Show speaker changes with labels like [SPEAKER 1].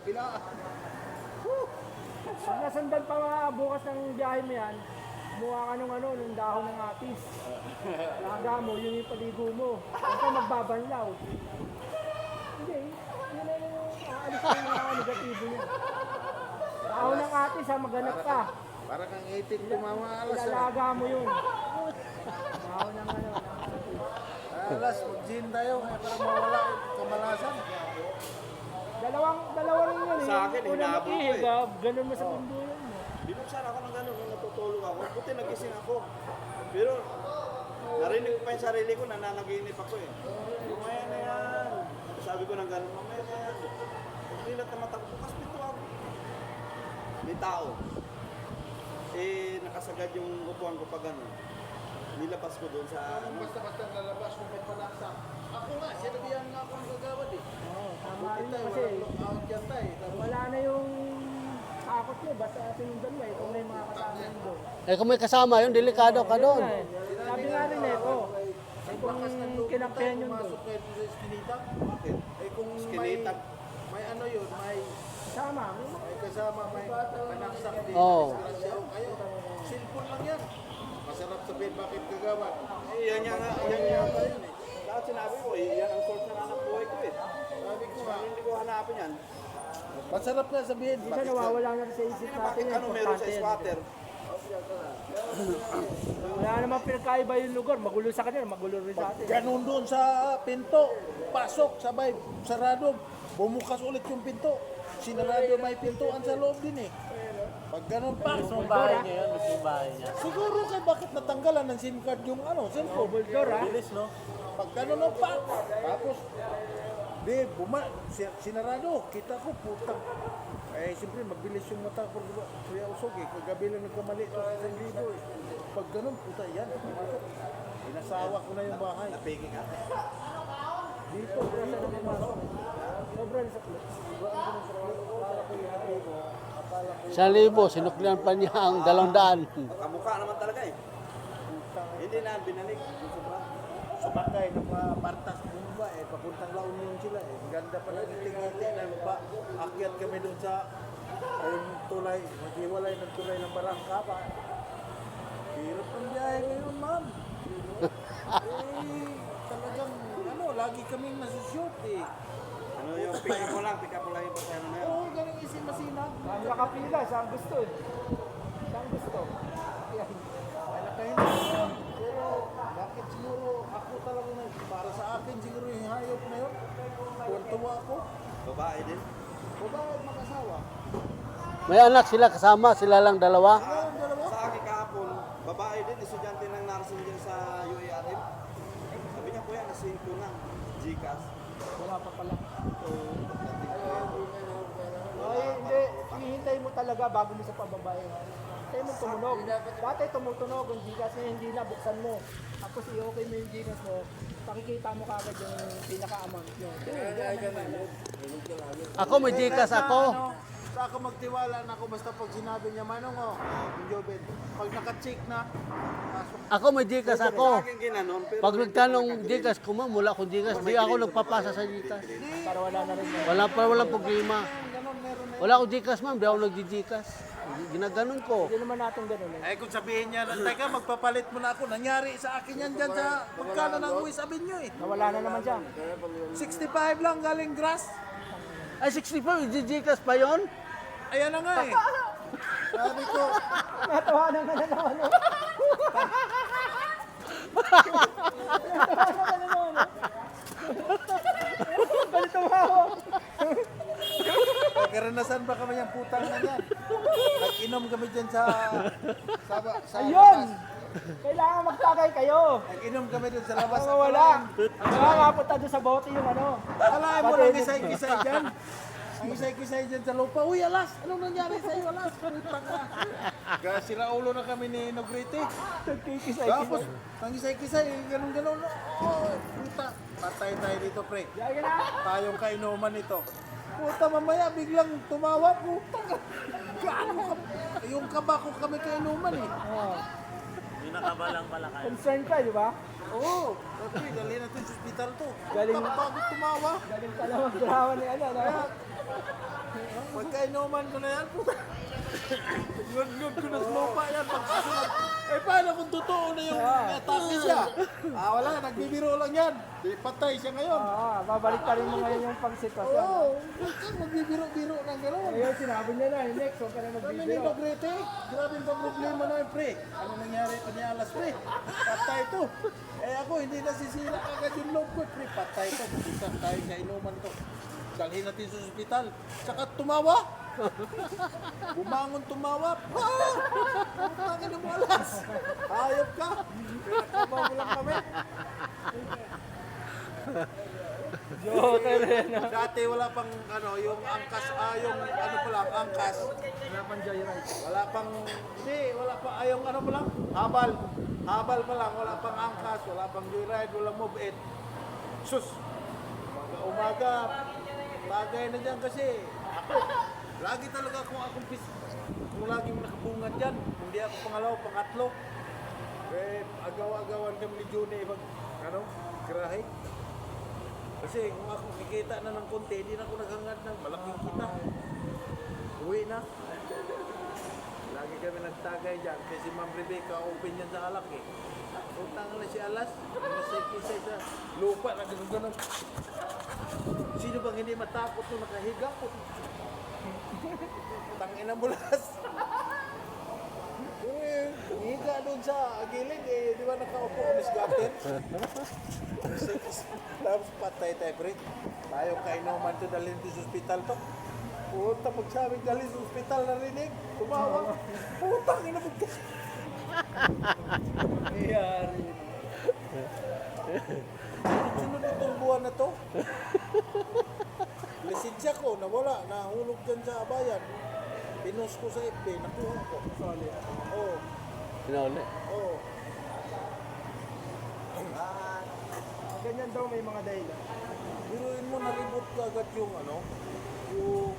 [SPEAKER 1] kabila.
[SPEAKER 2] Pag nasandan pa bukas ng biyahe mo yan, kumuha ka nung dahon ng atis. Laga mo, yun yung paligo mo. Huwag ka magbabanlaw. Hindi, yun na yung aalis ng mga negatibo niya. Dahon ng atis ha, maghanap ka.
[SPEAKER 1] Para kang 18 tumama alas.
[SPEAKER 2] Ilalaga mo yun. Dahon ng atis.
[SPEAKER 1] Alas, mag-gin tayo para mawala yung kamalasan.
[SPEAKER 2] Dalawa rin yun eh.
[SPEAKER 3] Sa akin,
[SPEAKER 2] Unang
[SPEAKER 3] hinabol ko
[SPEAKER 2] makihig,
[SPEAKER 3] eh.
[SPEAKER 2] ganun mo sa bundulan mo.
[SPEAKER 3] Binuksan ako ng gano'n nung natutulog ako. Buti nagising ako. Pero narinig ko pa yung sarili ko, nananaginip ako eh. Mamaya na yan. Sabi ko ng gano'n, mamaya na yan. Nilat na mata ko, bukas pito ako. May tao. Eh, nakasagad yung upuan ko pa gano'n. Nilabas ko doon sa ano.
[SPEAKER 1] Basta-basta lalabas kung may panaksa. Ako nga, sinabihan nga ako ng gagawad eh.
[SPEAKER 2] Oo, tama
[SPEAKER 1] Buti
[SPEAKER 2] rin
[SPEAKER 1] tayo,
[SPEAKER 2] kasi.
[SPEAKER 1] walang lockout yan tayo.
[SPEAKER 2] Wala na yung takot mo, basta sinundan mo eh, kung may mga kasama mo doon.
[SPEAKER 4] Eh kung may kasama yun, delikado ka doon.
[SPEAKER 2] Yun nga eh. Sabi nga rin eh, ito,
[SPEAKER 1] Ay,
[SPEAKER 2] kung
[SPEAKER 1] bakas ng loob
[SPEAKER 2] kinampihan
[SPEAKER 1] tayo,
[SPEAKER 2] yun doon.
[SPEAKER 1] pumasok kayo sa eskinita.
[SPEAKER 3] Bakit?
[SPEAKER 1] Eh kung
[SPEAKER 3] Eskinita.
[SPEAKER 1] may ano yun, may
[SPEAKER 2] Kasama,
[SPEAKER 1] kasama, may panaksak din.
[SPEAKER 4] Oo.
[SPEAKER 1] Disgrasya o kayo. Cellphone lang yan. Masarap sabihin bakit gagawad.
[SPEAKER 3] Eh, yan nga, yan nga ba yun eh. Lahat sinabi ko eh, yan ang source na hanap buhay ko eh.
[SPEAKER 1] Sabi ko nga,
[SPEAKER 3] Hindi ko hanapin yan.
[SPEAKER 1] masarap nga sabihin.
[SPEAKER 2] minsan
[SPEAKER 1] Bakit
[SPEAKER 2] nawawala na rin sa isip natin
[SPEAKER 3] Bakit
[SPEAKER 2] yung
[SPEAKER 3] ano meron sa
[SPEAKER 2] importante yan.
[SPEAKER 3] squatter?
[SPEAKER 2] Wala naman pinagkaiba yung lugar, magulo sa kanila, magulo rin sa atin.
[SPEAKER 1] Ganun doon sa pinto, pasok, sabay, sarado, bumukas ulit yung pinto. Sinarado may pintuan sa loob din eh. Pag ganun pa,
[SPEAKER 4] Mismong bahay niya yun, mismong bahay niya.
[SPEAKER 1] siguro kay bakit natanggalan ng SIM card yung ano, cellphone.
[SPEAKER 2] Double door ha.
[SPEAKER 4] Bilis, no?
[SPEAKER 1] Pag ganun pa, tapos, di, sinarado, kita ko, putang. Eh, siyempre, magbilis yung mata ko, Kuya Usog eh, kagabi lang nagkamali ito sa 1,000 eh. Pag ganun, puta, yan, pumasok. Inasawa ko na yung bahay.
[SPEAKER 3] Napigil ka.
[SPEAKER 2] Dito, wala na naman masok. Sobrang sa clutch.
[SPEAKER 4] Isang libo, sinuklian pa niya ang 200.
[SPEAKER 3] Kamukha naman talaga eh. Hindi na binalik. Sobra.
[SPEAKER 1] Sabagay, nagpa-partas bumba eh, papuntang La Union sila eh. Ganda pa ng ngiti-ngiti na akyat kami doon sa yung tulay, maghiwalay ng tulay ng Barangka pa. Hirap ng biyahe ngayon, ma'am. Talagang, lagi kaming nasushoot eh.
[SPEAKER 3] Ano yung pick up mo lang yung pasayang na yun.
[SPEAKER 1] Oo, ganun isin masinag.
[SPEAKER 2] Ang nakapila, saan gusto eh. Saan gusto. Yan.
[SPEAKER 1] Malakayin na yun. Pero, bakit siguro ako talaga na, para sa akin siguro yung hayop na yun. Tuwa ako.
[SPEAKER 3] Babae din.
[SPEAKER 1] Babae at mag-asawa.
[SPEAKER 4] May anak sila kasama, sila lang dalawa.
[SPEAKER 3] Sa akin kahapon, babae din, estudyante ng nursing din sa UARM. Sabi niya, kuya, nasin ko na. Gcash.
[SPEAKER 2] Wala pa pala.
[SPEAKER 3] So,
[SPEAKER 2] Ay, hindi. Hinihintay mo talaga bago mo sa pababae. Hintay mo tumunog. Dati tumutunog yung Gcash na hindi na, buksan mo. Tapos i-okay mo yung Gcash mo, pakikita mo kagad yung pinaka-amount nyo.
[SPEAKER 4] Ako may Gcash ako.
[SPEAKER 1] Sa ako magtiwala na ako basta pag sinabi niya, Manong yung Joven, pag naka-check na, pasok.
[SPEAKER 4] Ako may Gcash ako.
[SPEAKER 3] sa akin ginanon, pero
[SPEAKER 4] Pag nagtanong Gcash ko ma'am, wala akong Gcash. Di ako nagpapasa sa Gcash.
[SPEAKER 2] Para wala na rin yun.
[SPEAKER 4] Walang problema.
[SPEAKER 1] Ganon, meron na.
[SPEAKER 4] Wala akong Gcash ma'am, di ako nagdi-Gcash. Ginaganon ko.
[SPEAKER 2] Hindi naman natin ganun eh.
[SPEAKER 1] Ay kung sabihin niya, teka magpapalit mo na ako, nangyari sa akin yan dyan sa pagkano ng uwi, sabihin niyo eh.
[SPEAKER 2] Nawala na naman siya.
[SPEAKER 1] 65 lang galing grass.
[SPEAKER 4] Ay, 64, Gcash pa yon?
[SPEAKER 1] Ayan na nga eh. Sabi ko,
[SPEAKER 2] Natawanan ka na naman. Ganito mo.
[SPEAKER 1] karanasan ba kami yung putang na yan? Nag-inom kami dyan sa
[SPEAKER 2] Ayun! Kailangan magtagay kayo.
[SPEAKER 1] Nag-inom kami dun sa labas.
[SPEAKER 2] Baka wala. Nakakapunta doon sa bote yung ano.
[SPEAKER 1] Kalahin mo lang isay-kisay dyan. Ang isay-kisay dyan sa lupa. Uy, alas! Anong nangyari sa'yo, alas? Putang na. Kaya sila ulo na kami ni Nogrete. Tapos, ang isay-kisay, ganun-ganun. Oh, puta. Patay tayo dito, pre.
[SPEAKER 2] Diyan ka na.
[SPEAKER 1] Tayong kainuman ito. Puta, mamaya biglang tumawa. Puta, gaano ka? Yung kaba ko kami kainuman eh.
[SPEAKER 2] Oh.
[SPEAKER 4] Pinakabalang pala kayo.
[SPEAKER 2] Concern ka, di ba?
[SPEAKER 1] Oo. Tapi, dali natin sa hospital to.
[SPEAKER 2] Galing.
[SPEAKER 1] Puta, bago tumawa.
[SPEAKER 2] Galing pala mag-drama ni ano.
[SPEAKER 1] Pagkainuman ko na yan, puta. Ngod-ngod ko na sa lupa yan. Pagkasunod. Eh, paano kung totoo na yung atake siya? Wala, nagbibiro lang yan. Di patay siya ngayon.
[SPEAKER 2] Babalik pa rin mo ngayon yung pagsitwasyon.
[SPEAKER 1] Oo, magbibiro-biro ng gano'n.
[SPEAKER 2] Ayun, sinabi niya na, next, huwag ka na
[SPEAKER 1] Kami ni
[SPEAKER 2] magbibiro.
[SPEAKER 1] Magrete, grabe pa problema na pre. Ano nangyari pa niya alas pre? Patay to. Eh ako, hindi nasisira agad yung loob ko. Pre, patay to. Puta tayo sa inuman to. Dalhin natin sa ospital. Saka tumawa. Bumangon tumawa. Putang ina mo alas. Hayop ka. Pinakabaw mo lang kami.
[SPEAKER 2] Joker rin.
[SPEAKER 1] Dati wala pang ano, yung angkas, yung ano pa lang, angkas.
[SPEAKER 2] Wala pang joyride.
[SPEAKER 1] Wala pang, hindi, wala pa, yung ano pa lang, habal. Habal pa lang, wala pang angkas, wala pang joyride, wala move it. Sus, umaga, bagay na dyan kasi ako, lagi talaga kung laging nakabungan dyan, hindi ako pangalaw, pangatlo. Eh, agaw-agawan kami ni Juni, grahe. Kasi kung ako kikita na ng konti, hindi na ako naghangad ng malaking kita. Uwi na. Lagi kami nagtagay dyan. Kasi Ma'am Rebecca, open yan sa alak eh. Puntang na si Alas. Nasay-kisay sa lupa na gano'n. Sino bang hindi matakot nung nakahiga po? Tangina mo las. Higa doon sa gilid eh. Di ba nakaupo kami sa gaten? Tapos patay tayo, pre. Tayo kainuman to dalhin to sa ospital to. Puta, pagsabing dalhin sa ospital narinig. Tumawa. Putang ina mo.
[SPEAKER 2] Iyari.
[SPEAKER 1] Sunod itong buwan na to. Lisensya ko, nawala. Nahulog dyan sa abayan. Pinost ko sa FB, nakuha ko.
[SPEAKER 2] Solid.
[SPEAKER 1] Oo.
[SPEAKER 4] Pinauli.
[SPEAKER 1] Oo.
[SPEAKER 2] Ganyan daw may mga dahilan.
[SPEAKER 1] Biruin mo, naribot ka agad yung ano, yung